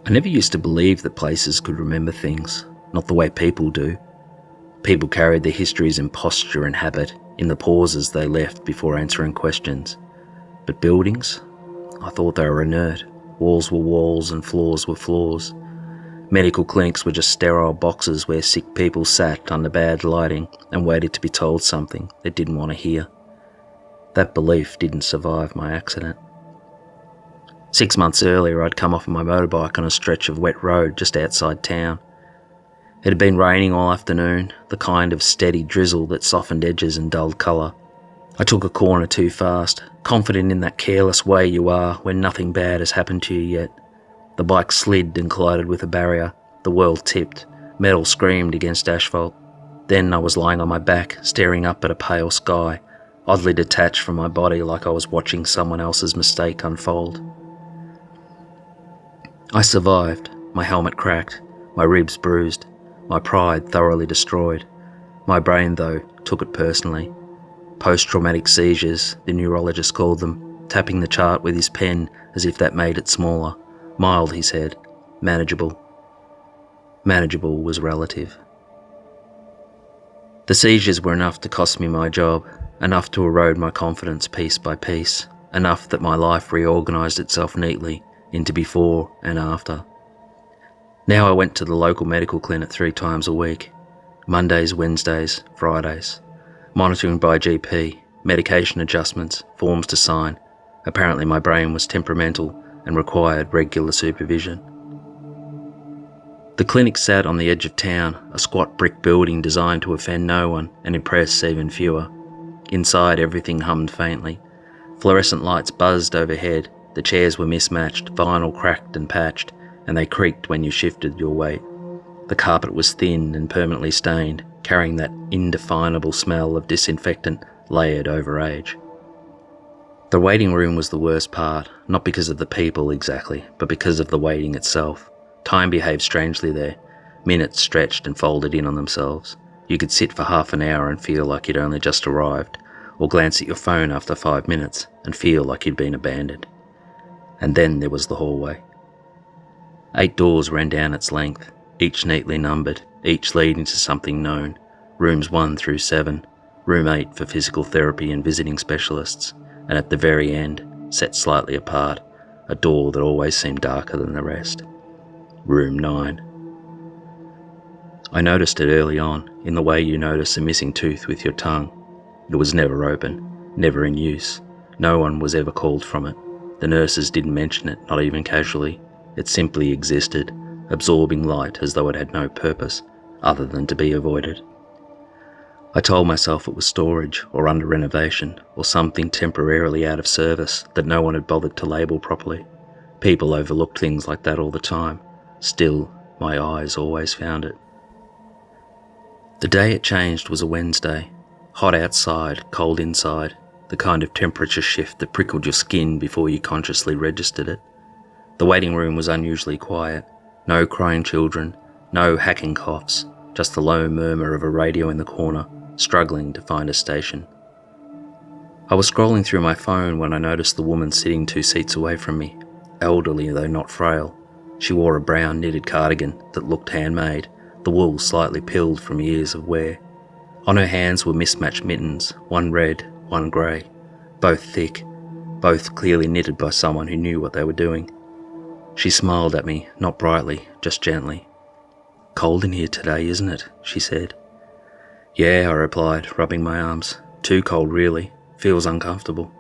I never used to believe that places could remember things, not the way people do. People carried their histories in posture and habit, in the pauses they left before answering questions. But buildings? I thought they were inert. Walls were walls and floors were floors. Medical clinics were just sterile boxes where sick people sat under bad lighting and waited to be told something they didn't want to hear. That belief didn't survive my accident. 6 months earlier, I'd come off my motorbike on a stretch of wet road just outside town. It had been raining all afternoon, the kind of steady drizzle that softened edges and dulled colour. I took a corner too fast, confident in that careless way you are when nothing bad has happened to you yet. The bike slid and collided with a barrier. The world tipped. Metal screamed against asphalt. Then I was lying on my back, staring up at a pale sky, oddly detached from my body like I was watching someone else's mistake unfold. I survived. My helmet cracked, my ribs bruised, my pride thoroughly destroyed. My brain, though, took it personally. Post-traumatic seizures, the neurologist called them, tapping the chart with his pen as if that made it smaller. Mild, he said. Manageable. Manageable was relative. The seizures were enough to cost me my job, enough to erode my confidence piece by piece, enough that my life reorganised itself neatly into before and after. Now I went to the local medical clinic 3 times a week, Mondays, Wednesdays, Fridays, monitoring by GP, medication adjustments, forms to sign. Apparently my brain was temperamental and required regular supervision. The clinic sat on the edge of town, a squat brick building designed to offend no one and impress even fewer. Inside, everything hummed faintly. Fluorescent lights buzzed overhead, the chairs were mismatched, vinyl cracked and patched, and they creaked when you shifted your weight. The carpet was thin and permanently stained, carrying that indefinable smell of disinfectant layered over age. The waiting room was the worst part, not because of the people exactly, but because of the waiting itself. Time behaved strangely there. Minutes stretched and folded in on themselves. You could sit for half an hour and feel like you'd only just arrived, or glance at your phone after 5 minutes and feel like you'd been abandoned. And then there was the hallway. 8 doors ran down its length, each neatly numbered, each leading to something known. Rooms 1 through 7, room 8 for physical therapy and visiting specialists, and at the very end, set slightly apart, a door that always seemed darker than the rest. Room 9. I noticed it early on, in the way you notice a missing tooth with your tongue. It was never open, never in use. No one was ever called from it. The nurses didn't mention it, not even casually. It simply existed, absorbing light as though it had no purpose, other than to be avoided. I told myself it was storage, or under renovation, or something temporarily out of service that no one had bothered to label properly. People overlooked things like that all the time. Still, my eyes always found it. The day it changed was a Wednesday. Hot outside, cold inside, the kind of temperature shift that prickled your skin before you consciously registered it. The waiting room was unusually quiet. No crying children, no hacking coughs, just the low murmur of a radio in the corner, struggling to find a station. I was scrolling through my phone when I noticed the woman sitting 2 seats away from me, elderly though not frail. She wore a brown knitted cardigan that looked handmade, the wool slightly pilled from years of wear. On her hands were mismatched mittens, one red, one grey, both thick, both clearly knitted by someone who knew what they were doing. She smiled at me, not brightly, just gently. "Cold in here today, isn't it?" she said. "Yeah," I replied, rubbing my arms. "Too cold, really. Feels uncomfortable."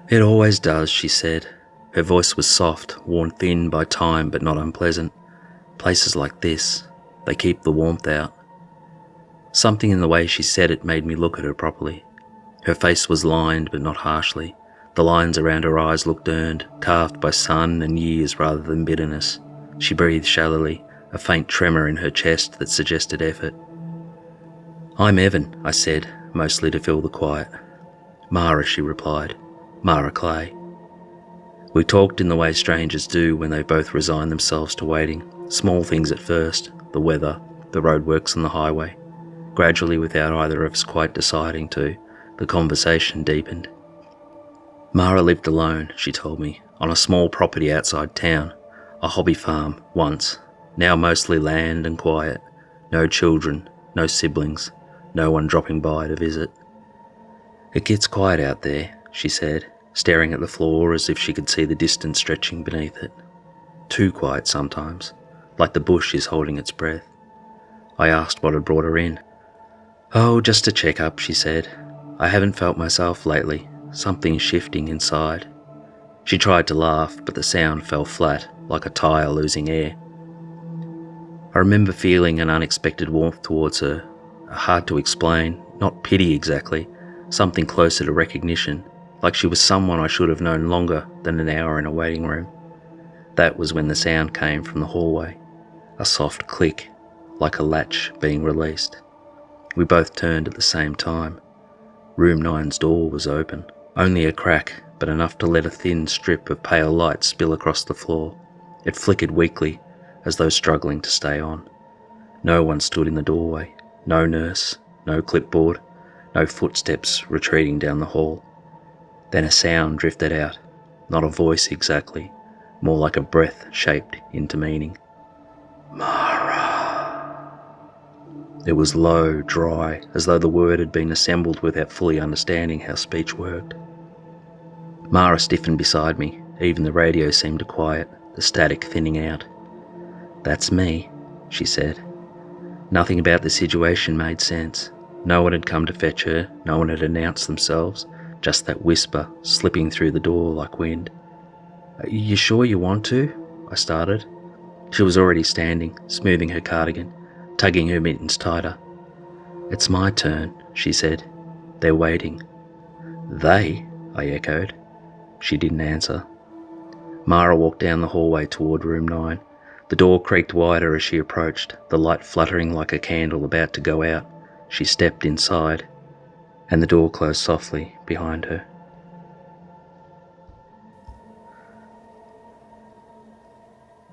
"It always does," she said. Her voice was soft, worn thin by time but not unpleasant. "Places like this, they keep the warmth out." Something in the way she said it made me look at her properly. Her face was lined but not harshly. The lines around her eyes looked earned, carved by sun and years rather than bitterness. She breathed shallowly, a faint tremor in her chest that suggested effort. "I'm Evan," I said, mostly to fill the quiet. "Mara," she replied. "Mara Clay." We talked in the way strangers do when they both resign themselves to waiting. Small things at first, the weather, the roadworks on the highway. Gradually, without either of us quite deciding to, the conversation deepened. Mara lived alone, she told me, on a small property outside town. A hobby farm, once. Now mostly land and quiet. No children, no siblings, no one dropping by to visit. It gets quiet out there, she said, staring at the floor as if she could see the distance stretching beneath it. Too quiet sometimes, like the bush is holding its breath. I asked what had brought her in. Oh, just a check-up, she said. I haven't felt myself lately. Something's shifting inside. She tried to laugh, but the sound fell flat, like a tyre losing air. I remember feeling an unexpected warmth towards her, hard to explain, not pity exactly, something closer to recognition, like she was someone I should have known longer than an hour in a waiting room. That was when the sound came from the hallway, a soft click, like a latch being released. We both turned at the same time. Room 9's door was open, only a crack, but enough to let a thin strip of pale light spill across the floor. It flickered weakly, as though struggling to stay on. No one stood in the doorway. No nurse, no clipboard, no footsteps retreating down the hall. Then a sound drifted out, not a voice exactly, more like a breath shaped into meaning. Mara. It was low, dry, as though the word had been assembled without fully understanding how speech worked. Mara stiffened beside me. Even the radio seemed to quiet, the static thinning out. That's me, she said. Nothing about the situation made sense. No one had come to fetch her, no one had announced themselves, just that whisper slipping through the door like wind. Are you sure you want to? I started. She was already standing, smoothing her cardigan, tugging her mittens tighter. It's my turn, she said. They're waiting. They? I echoed. She didn't answer. Mara walked down the hallway toward room 9. The door creaked wider as she approached, the light fluttering like a candle about to go out. She stepped inside, and the door closed softly behind her.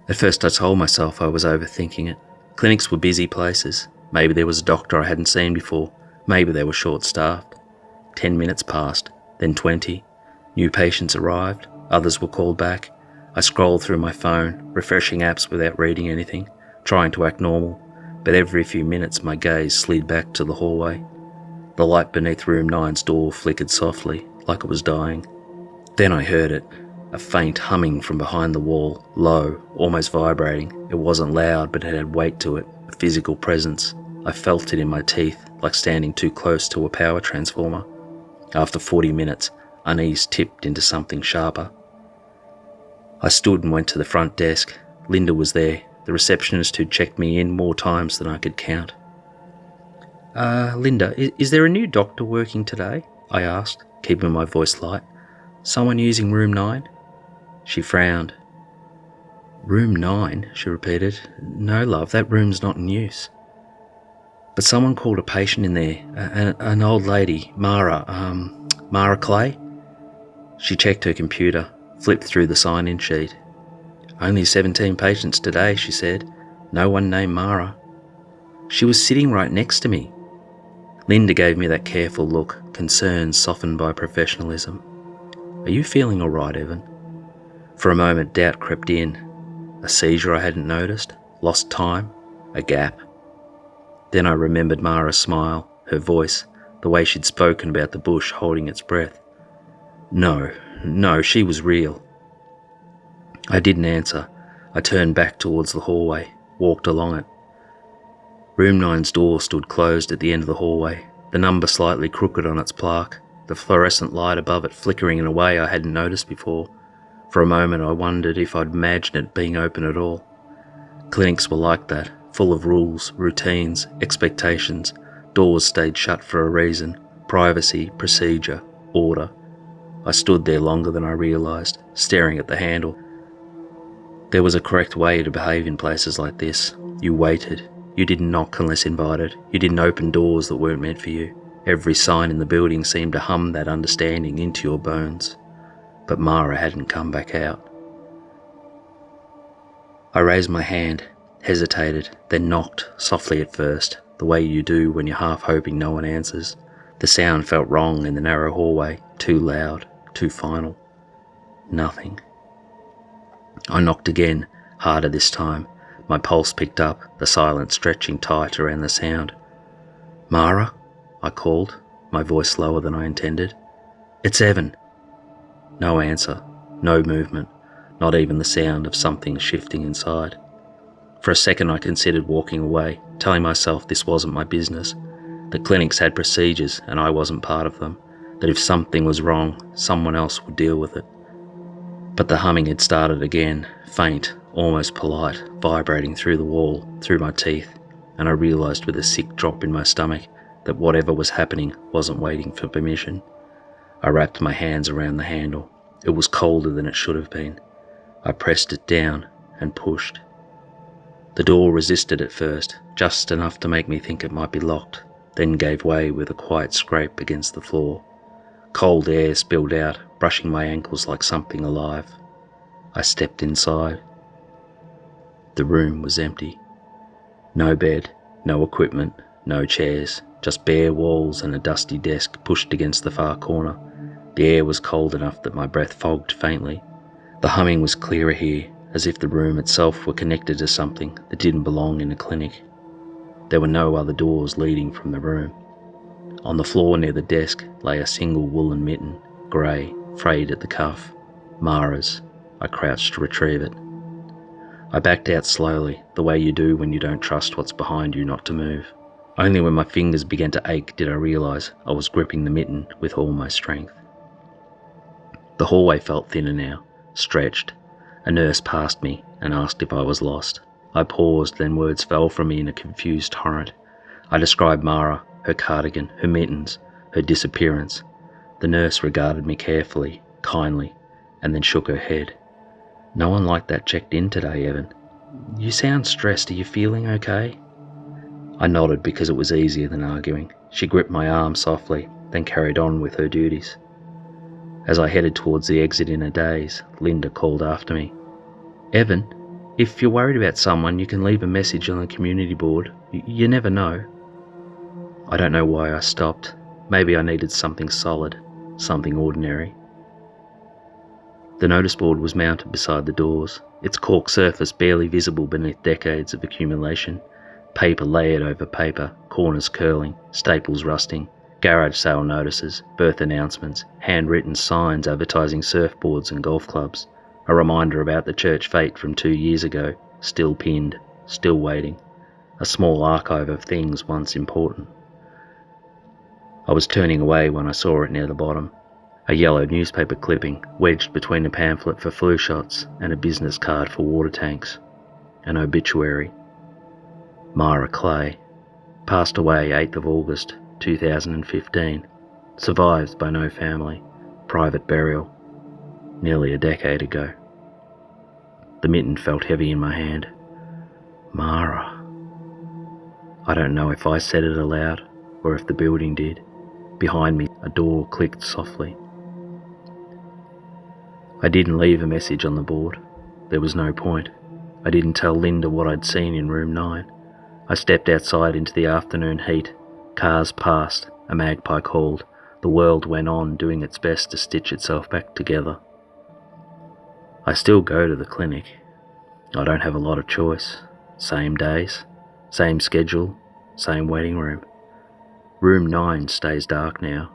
At first I told myself I was overthinking it. Clinics were busy places. Maybe there was a doctor I hadn't seen before. Maybe they were short-staffed. 10 minutes passed, then 20. New patients arrived. Others were called back. I scrolled through my phone, refreshing apps without reading anything, trying to act normal, but every few minutes my gaze slid back to the hallway. The light beneath room 9's door flickered softly, like it was dying. Then I heard it, a faint humming from behind the wall, low, almost vibrating. It wasn't loud, but it had weight to it, a physical presence. I felt it in my teeth, like standing too close to a power transformer. After 40 minutes, unease tipped into something sharper. I stood and went to the front desk. Linda was there, the receptionist who'd checked me in more times than I could count. Linda, is there a new doctor working today? I asked, keeping my voice light. Someone using room 9? She frowned. Room 9, she repeated. No, love, that room's not in use. But someone called a patient in there, an old lady, Mara Clay. She checked her computer, flipped through the sign-in sheet. Only 17 patients today, she said. No one named Mara. She was sitting right next to me. Linda gave me that careful look, concern softened by professionalism. Are you feeling all right, Evan? For a moment, doubt crept in. A seizure I hadn't noticed, lost time, a gap. Then I remembered Mara's smile, her voice, the way she'd spoken about the bush holding its breath. No, she was real. I didn't answer. I turned back towards the hallway, walked along it. Room 9's door stood closed at the end of the hallway, the number slightly crooked on its plaque, the fluorescent light above it flickering in a way I hadn't noticed before. For a moment I wondered if I'd imagined it being open at all. Clinics were like that, full of rules, routines, expectations. Doors stayed shut for a reason. Privacy, procedure, order. I stood there longer than I realised, staring at the handle. There was a correct way to behave in places like this. You waited. You didn't knock unless invited. You didn't open doors that weren't meant for you. Every sign in the building seemed to hum that understanding into your bones. But Mara hadn't come back out. I raised my hand, hesitated, then knocked, softly at first, the way you do when you're half hoping no one answers. The sound felt wrong in the narrow hallway, too loud, too final. Nothing. I knocked again, Harder this time. My pulse picked up, the silence stretching tight around the sound. "Mara?" I called, my voice lower than I intended. "It's Evan." No answer, no movement, not even the sound of something shifting inside. For a second I considered walking away, telling myself this wasn't my business, that clinics had procedures and I wasn't part of them, that if something was wrong, someone else would deal with it. But the humming had started again, faint, almost polite, vibrating through the wall, through my teeth, and I realised with a sick drop in my stomach that whatever was happening wasn't waiting for permission. I wrapped my hands around the handle. It was colder than it should have been. I pressed it down and pushed. The door resisted at first, just enough to make me think it might be locked, then gave way with a quiet scrape against the floor. Cold air spilled out, brushing my ankles like something alive. I stepped inside. The room was empty. No bed, no equipment, no chairs, just bare walls and a dusty desk pushed against the far corner. The air was cold enough that my breath fogged faintly. The humming was clearer here, as if the room itself were connected to something that didn't belong in a clinic. There were no other doors leading from the room. On the floor near the desk lay a single woolen mitten, grey, frayed at the cuff. Mara's. I crouched to retrieve it. I backed out slowly, the way you do when you don't trust what's behind you not to move. Only when my fingers began to ache did I realise I was gripping the mitten with all my strength. The hallway felt thinner now, stretched. A nurse passed me and asked if I was lost. I paused, then words fell from me in a confused torrent. I described Mara, her cardigan, her mittens, her disappearance. The nurse regarded me carefully, kindly, and then shook her head. "No one like that checked in today, Evan. You sound stressed. Are you feeling okay?" I nodded because it was easier than arguing. She gripped my arm softly, then carried on with her duties. As I headed towards the exit in a daze, Linda called after me. "Evan, if you're worried about someone, you can leave a message on the community board. You never know." I don't know why I stopped. Maybe I needed something solid, something ordinary. The notice board was mounted beside the doors, its cork surface barely visible beneath decades of accumulation. Paper layered over paper, corners curling, staples rusting, garage sale notices, birth announcements, handwritten signs advertising surfboards and golf clubs. A reminder about the church fete from 2 years ago, still pinned, still waiting. A small archive of things once important. I was turning away when I saw it near the bottom. A yellow newspaper clipping wedged between a pamphlet for flu shots and a business card for water tanks. An obituary. Myra Clay. Passed away 8th of August 2015. Survived by no family. Private burial. Nearly a decade ago. The mitten felt heavy in my hand. Mara. I don't know if I said it aloud or if the building did. Behind me, a door clicked softly. I didn't leave a message on the board. There was no point. I didn't tell Linda what I'd seen in room 9. I stepped outside into the afternoon heat. Cars passed. A magpie called. The world went on, doing its best to stitch itself back together. I still go to the clinic. I don't have a lot of choice. Same days, same schedule, same waiting room. Room 9 stays dark now.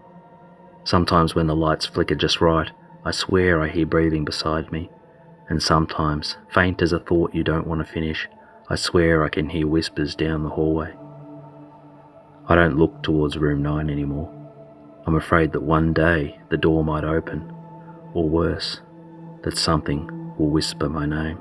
Sometimes when the lights flicker just right, I swear I hear breathing beside me. And sometimes, faint as a thought you don't want to finish, I swear I can hear whispers down the hallway. I don't look towards room 9 anymore. I'm afraid that one day the door might open, or worse, that something will whisper my name.